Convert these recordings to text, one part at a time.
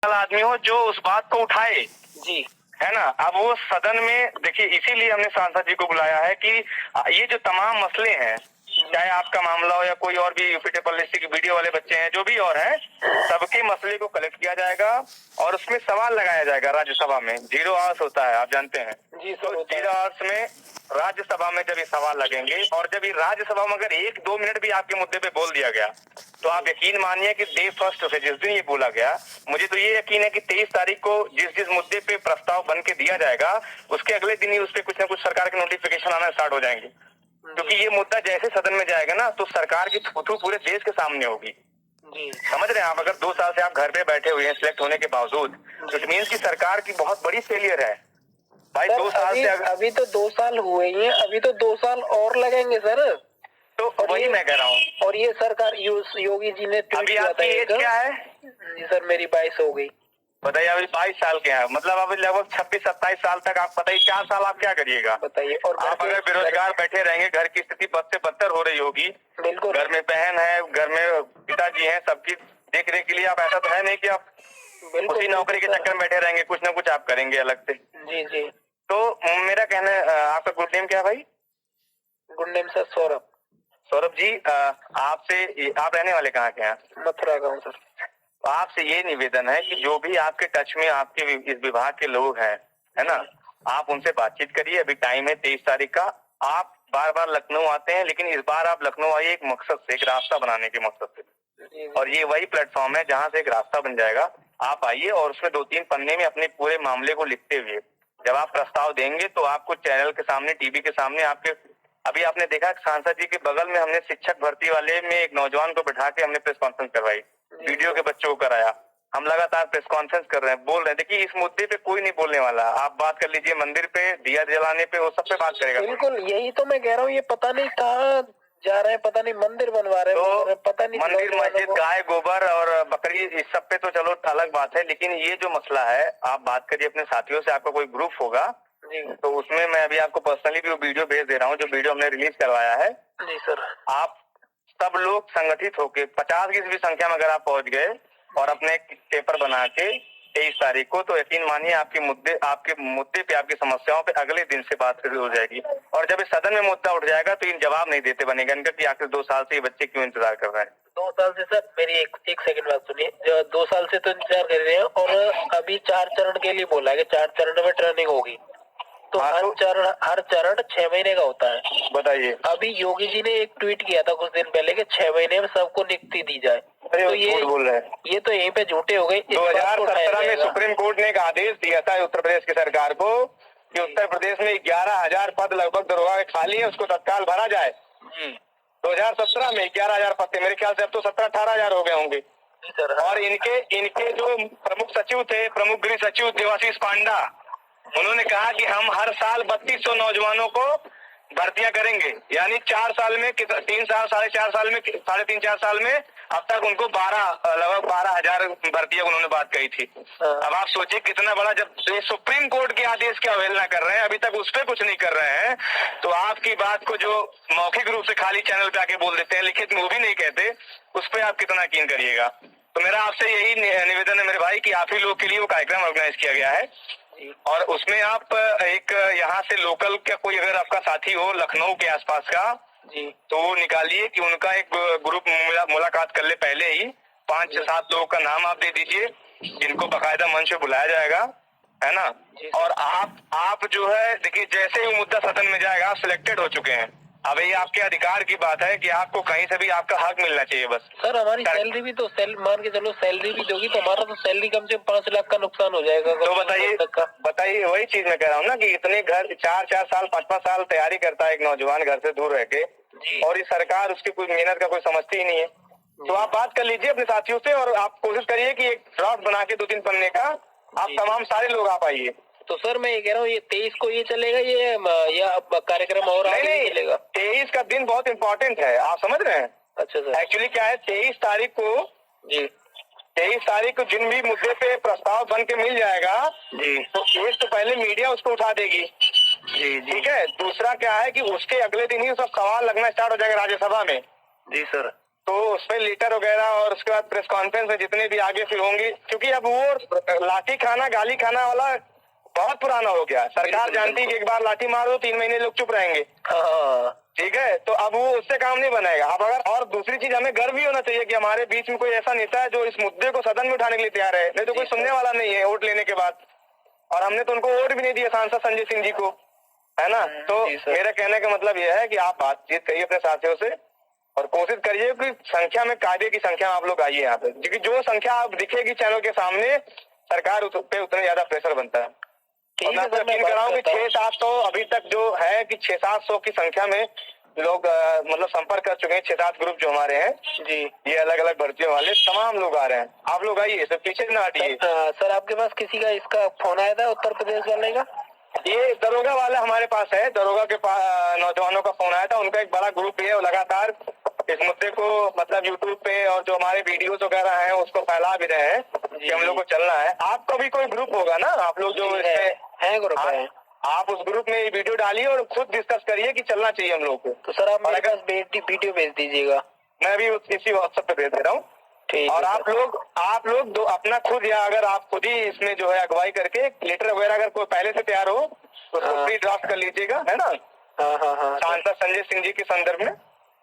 आदमी हो जो उस बात को उठाए जी है ना। अब वो सदन में देखिए, इसीलिए हमने सांसद जी को बुलाया है कि ये जो तमाम मसले हैं, चाहे आपका मामला हो या कोई और भी यूपी पॉलिसी की वीडियो वाले बच्चे हैं, जो भी और है, सबके मसले को कलेक्ट किया जाएगा और उसमें सवाल लगाया जाएगा राज्यसभा में। 0 आवर्स होता है, आप जानते हैं। जी तो 0 आवर्स में राज्यसभा में जब ये सवाल लगेंगे और जब ये राज्यसभा में अगर 1-2 मिनट भी आपके मुद्दे पे बोल दिया गया, तो आप यकीन मानिए कि डे फर्स्ट से जिस दिन ये बोला गया, मुझे तो ये यकीन है कि 23 तारीख को जिस जिस मुद्दे पे प्रस्ताव बन के दिया जाएगा, उसके अगले दिन ही उस पे कुछ ना कुछ सरकार के नोटिफिकेशन आना स्टार्ट हो जाएंगे। क्योंकि ये मुद्दा जैसे सदन में जाएगा ना, तो सरकार की थूथू पूरे देश के सामने होगी। समझ रहे हैं आप? अगर 2 साल से आप घर पे बैठे हुए हैं सिलेक्ट होने के बावजूद, इट मीन्स की सरकार की बहुत बड़ी फेलियर है भाई। 2 साल से अभी तो 2 साल हुए ही हैं, अभी तो 2 साल और लगेंगे सर। तो वही मैं कह रहा हूँ। और ये सरकार योगी जी ने अभी आपकी एज क्या है? जी सर, मेरी 22 हो गई। बताइए, अभी 22 साल के हैं, मतलब अभी लगभग 26-27 साल तक आप बताइए 4 साल आप क्या करिएगा बताइए। और आप अगर बेरोजगार बैठे रहेंगे, घर की स्थिति बद से बदतर हो रही होगी। बिल्कुल। घर में बहन है, घर में पिताजी हैं, सबकी देख रेख के लिए आप, ऐसा तो है नहीं कि आप उसी नौकरी के चक्कर में बैठे रहेंगे, कुछ ना कुछ आप करेंगे अलग से। जी जी। तो मेरा कहना है, आपका गुड नेम क्या है भाई? Good name sir Saurabh. Saurabh ji, आपसे, आप रहने वाले कहाँ के हैं? मथुरा गाँव सर। आपसे ये निवेदन है कि जो भी आपके टच में आपके इस विभाग के लोग हैं, है ना, आप उनसे बातचीत करिए। अभी टाइम है 23 तारीख का। आप बार बार लखनऊ आते हैं, लेकिन इस बार आप लखनऊ आइए एक मकसद से, एक रास्ता बनाने के मकसद से। और ये वही प्लेटफॉर्म है जहाँ से एक रास्ता बन जाएगा। आप आइए और उसमें 2-3 पन्ने में अपने पूरे मामले को लिखते हुए जब आप प्रस्ताव देंगे, तो आपको चैनल के सामने, टीवी के सामने, आपके अभी आपने देखा सांसद जी के बगल में हमने शिक्षक भर्ती वाले में एक नौजवान को बिठा के हमने प्रेस कॉन्फ्रेंस करवाई, वीडियो के बच्चों को कराया। हम लगातार प्रेस कॉन्फ्रेंस कर रहे हैं, बोल रहे हैं। देखिए, इस मुद्दे पे कोई नहीं बोलने वाला। आप बात कर लीजिए मंदिर पे, दिया जलाने पे, वो सब पे बात करेगा। बिल्कुल, यही तो मैं कह रहा हूँ। ये पता नहीं कहाँ जा रहे हैं, पता नहीं मंदिर बनवा रहे हैं, तो पता नहीं मंदिर, मस्जिद, गाय गोबर और बकरी, इस सब पे तो चलो अलग बात है, लेकिन ये जो मसला है, आप बात करिए अपने साथियों से। आपका कोई ग्रुप होगा तो उसमें मैं अभी आपको पर्सनली भी वो वीडियो भेज दे रहा हूँ, जो वीडियो हमने रिलीज करवाया है। जी सर। आप सब लोग संगठित होके 50 की भी संख्या में अगर आप पहुंच गए और अपने पेपर बना के 23 तारीख को, तो यकीन मानिए आपके मुद्दे पे, आपकी समस्याओं पे अगले दिन से बात शुरू हो जाएगी। और जब इस सदन में मुद्दा उठ जाएगा, तो इन जवाब नहीं देते बनेगा इनका कि आखिर 2 साल से ये बच्चे क्यों इंतजार कर रहे हैं। 2 साल से सर, मेरी एक सेकंड बात सुनिए। 2 साल से तो इंतजार कर रहे हैं, और अभी 4 चरण के लिए बोला है कि 4 चरण में ट्रेनिंग होगी। तो हर चरण 6 महीने का होता है। बताइए, अभी योगी जी ने एक ट्वीट किया था कुछ दिन पहले कि 6 महीने में सबको नियुक्ति दी जाए। तो ये बोल रहे हैं, ये तो यहीं पे झूठे हो गए। 2017 में सुप्रीम कोर्ट ने एक आदेश दिया था उत्तर प्रदेश की सरकार को कि उत्तर प्रदेश में 11,000 पद लगभग दरोगा के खाली है, उसको तत्काल भरा जाए। 2017 में 11,000 पद थे, मेरे ख्याल से अब तो 17-18,000 हो गए होंगे। और इनके जो प्रमुख सचिव थे, प्रमुख गृह सचिव देवाशीष पांडा, उन्होंने कहा कि हम हर साल 3200 नौजवानों को भर्तियां करेंगे, यानी 4 साल में 3 साल, 4.5 साल में, 3.5-4 साल में अब तक उनको लगभग 12,000 भर्तियां उन्होंने बात कही थी। अब आप सोचिए कितना बड़ा, जब ये सुप्रीम कोर्ट के आदेश की अवहेलना कर रहे हैं, अभी तक उस पर कुछ नहीं कर रहे हैं, तो आपकी बात को जो मौखिक रूप से खाली चैनल पे आके बोल देते हैं, लिखित में वो भी नहीं कहते, उस पर आप कितना यकीन करिएगा। तो मेरा आपसे यही निवेदन है मेरे भाई कि आप ही लोग के लिए वो कार्यक्रम ऑर्गेनाइज किया गया है, और उसमें आप एक यहाँ से लोकल का कोई अगर आपका साथी हो लखनऊ के आसपास का जी, तो वो निकालिए कि उनका एक ग्रुप मुलाकात कर ले पहले ही। 5-7 लोगों का नाम आप दे दीजिए जिनको बकायदा मंच पे बुलाया जाएगा, है ना। और आप जो है, देखिए जैसे ही मुद्दा सदन में जाएगा, आप सिलेक्टेड हो चुके हैं। अब ये आपके अधिकार की बात है कि आपको कहीं से भी आपका हक मिलना चाहिए। बस सर, हमारी सैलरी भी तो मान के चलो, सैलरी भी दोगी तो हमारा तो सैलरी कम से कम 5 लाख का नुकसान हो जाएगा। तो बताइए वही चीज मैं कह रहा हूँ ना कि इतने घर 4-4 साल 5-5 साल तैयारी करता है एक नौजवान घर से दूर रह के, और ये सरकार उसकी कोई मेहनत का कोई समझती ही नहीं है। तो आप बात कर लीजिए अपने साथियों से, और आप कोशिश करिए कि एक ड्राफ्ट बना के 2-3 पन्ने का आप तमाम सारे लोग आप आइए। तो सर मैं ये कह रहा हूँ, ये 23 को ये चलेगा, ये या कार्यक्रम और नहीं चलेगा? 23 का दिन बहुत इंपॉर्टेंट है, आप समझ रहे हैं। अच्छा सर। एक्चुअली क्या है, 23 तारीख को जी, 23 तारीख को जिन भी मुद्दे पे प्रस्ताव बन के मिल जाएगा जी, तो एक तो पहले मीडिया उसको उठा देगी जी, ठीक है। दूसरा क्या है कि उसके अगले दिन ही सब सवाल लगना स्टार्ट हो जाएगा राज्यसभा में। जी सर। तो उस पर लीटर वगैरह और उसके बाद प्रेस कॉन्फ्रेंस में जितने भी आगे फिर होंगी, क्योंकि अब वो लाठी खाना गाली खाना वाला बहुत पुराना हो गया। सरकार जानती है कि एक बार लाठी मारो 3 महीने लोग चुप रहेंगे, ठीक है, तो अब वो उससे काम नहीं बनेगा। अब अगर और दूसरी चीज, हमें गर्व भी होना चाहिए कि हमारे बीच में कोई ऐसा नेता है जो इस मुद्दे को सदन में उठाने के लिए तैयार है, नहीं तो कोई सुनने वाला नहीं है वोट लेने के बाद। और हमने तो उनको वोट भी नहीं दिया, सांसद संजय सिंह जी को, है ना। तो मेरा कहने का मतलब यह है कि आप बातचीत करिए अपने साथियों से और कोशिश करिए कि संख्या में, कायदे की संख्या में आप लोग आइए यहाँ पे, क्योंकि जो संख्या आप दिखेगी चैनल के सामने, सरकार उस पे उतना ज्यादा प्रेशर बनता है। और मैं आपको यकीन कराऊं कि 600-700 अभी तक जो है कि 600-700 की संख्या में लोग मतलब संपर्क कर चुके हैं। 6-7 ग्रुप जो हमारे हैं जी, ये अलग अलग भर्तियों वाले तमाम लोग आ रहे हैं। आप लोग आइए, सब पीछे ना हटिए। सर आपके पास किसी का इसका फोन आया था उत्तर प्रदेश वाले का? ये दरोगा वाला हमारे पास है, दरोगा के नौजवानों का फोन आया था। उनका एक बड़ा ग्रुप है, वो लगातार इस मुद्दे को मतलब यूट्यूब पे और जो हमारे वीडियोस वगैरह हैं उसको फैला भी रहे हैं कि हम लोग को चलना है। आपका भी कोई ग्रुप होगा ना, आप लोग जो है ग्रुप है, आप उस ग्रुप में वीडियो डालिए और खुद डिस्कस करिए कि चलना चाहिए हम लोग को। तो सर आप मेरे पास वीडियो भेज दीजिएगा, मैं भी इसी व्हाट्सएप पे भेज दे रहा हूँ। और आप लोग दो अपना खुद, या अगर आप खुद ही इसमें जो है अगुवाई करके लेटर वगैरह अगर कोई पहले से तैयार हो तो उसको प्री ड्राफ्ट कर लीजिएगा, है ना। सांसद संजय सिंह जी के संदर्भ में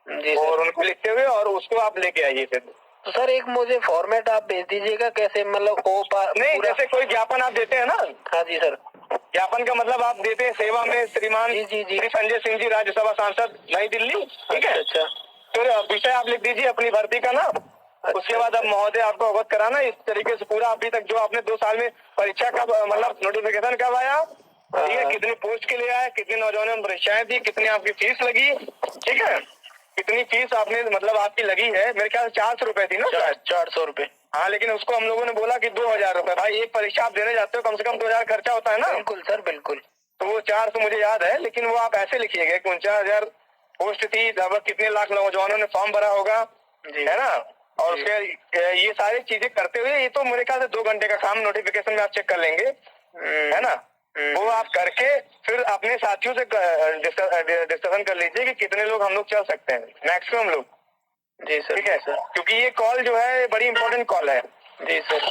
जी, और उनको लिखते हुए और उसको आप लेके आइए फिर। तो सर एक मुझे फॉर्मेट आप भेज दीजिएगा, कैसे मतलब नहीं, जैसे कोई ज्ञापन आप देते हैं ना। हाँ जी सर। ज्ञापन का मतलब आप देते हैं सेवा में श्रीमान श्री संजय सिंह जी राज्यसभा सांसद नई दिल्ली, ठीक है। अच्छा, फिर विषय आप लिख दीजिए अपनी भर्ती का नाम। उसके बाद अब महोदय आपको अवगत कराना इस तरीके से पूरा अभी तक जो आपने 2 साल में परीक्षा का मतलब नोटिफिकेशन कब आया, ठीक है, कितनी पोस्ट के लिए आया, कितने नौजवानों ने परीक्षाएं दी, कितनी आपकी फीस लगी, ठीक है, कितनी फीस आपने मतलब आपकी लगी है। मेरे ख्याल 400 रुपए थी ना, 400 रुपए। हाँ, लेकिन उसको हम लोगों ने बोला कि 2000 रुपए। भाई एक परीक्षा आप देने जाते हो, कम से कम 2000 खर्चा होता है ना। बिल्कुल सर, बिल्कुल। तो वो 400 मुझे याद है, लेकिन वो आप ऐसे लिखिएगा कि 49,000 पोस्ट थी, लगभग कितने लाख नौजवानों ने फॉर्म भरा होगा, है ना। और उसके ये सारी चीजें करते हुए, ये तो मेरे ख्याल से 2 घंटे का काम, नोटिफिकेशन में आप चेक कर लेंगे, है ना। वो आप करके फिर अपने साथियों से डिस्कशन कर लीजिए कि कितने लोग हम लोग चल सकते हैं, मैक्सिमम लोग। जी सर, ठीक है सर, क्योंकि ये कॉल जो है बड़ी इंपॉर्टेंट कॉल है। जी सर,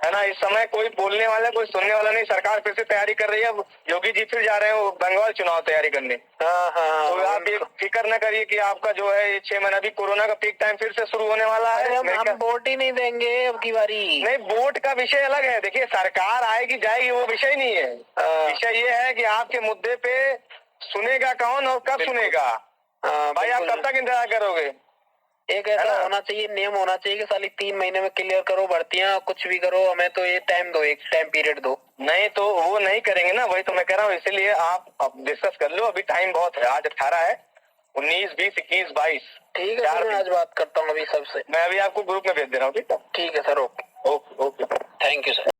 है ना। इस समय कोई बोलने वाला, कोई सुनने वाला नहीं। सरकार फिर से तैयारी कर रही है, योगी जी फिर जा रहे हैं बंगाल चुनाव तैयारी करने। तो आप ये फिक्र न करिए कि आपका जो है ये 6 महीना भी कोरोना का पीक टाइम फिर से शुरू होने वाला है। हम वोट ही नहीं देंगे अब की बारी। नहीं, वोट का विषय अलग है। देखिए, सरकार आएगी जाएगी वो विषय नहीं है। विषय ये है कि आपके मुद्दे पे सुनेगा कौन और कब सुनेगा। भाई आप कब तक इंतजार करोगे। एक ऐसा होना चाहिए, नियम होना चाहिए कि साली 3 महीने में क्लियर करो भर्तियां, कुछ भी करो, हमें तो ये टाइम दो, एक टाइम पीरियड दो। नहीं तो वो नहीं करेंगे ना, वही तो मैं कह रहा हूँ। इसीलिए आप डिस्कस कर लो, अभी टाइम बहुत है। आज 18 है, 19, 20, 21, 22। ठीक है सर, मैं आज बात करता हूँ अभी सबसे। मैं अभी आपको ग्रुप में भेज दे रहा हूँ। ठीक है sir, okay okay okay, thank you sir.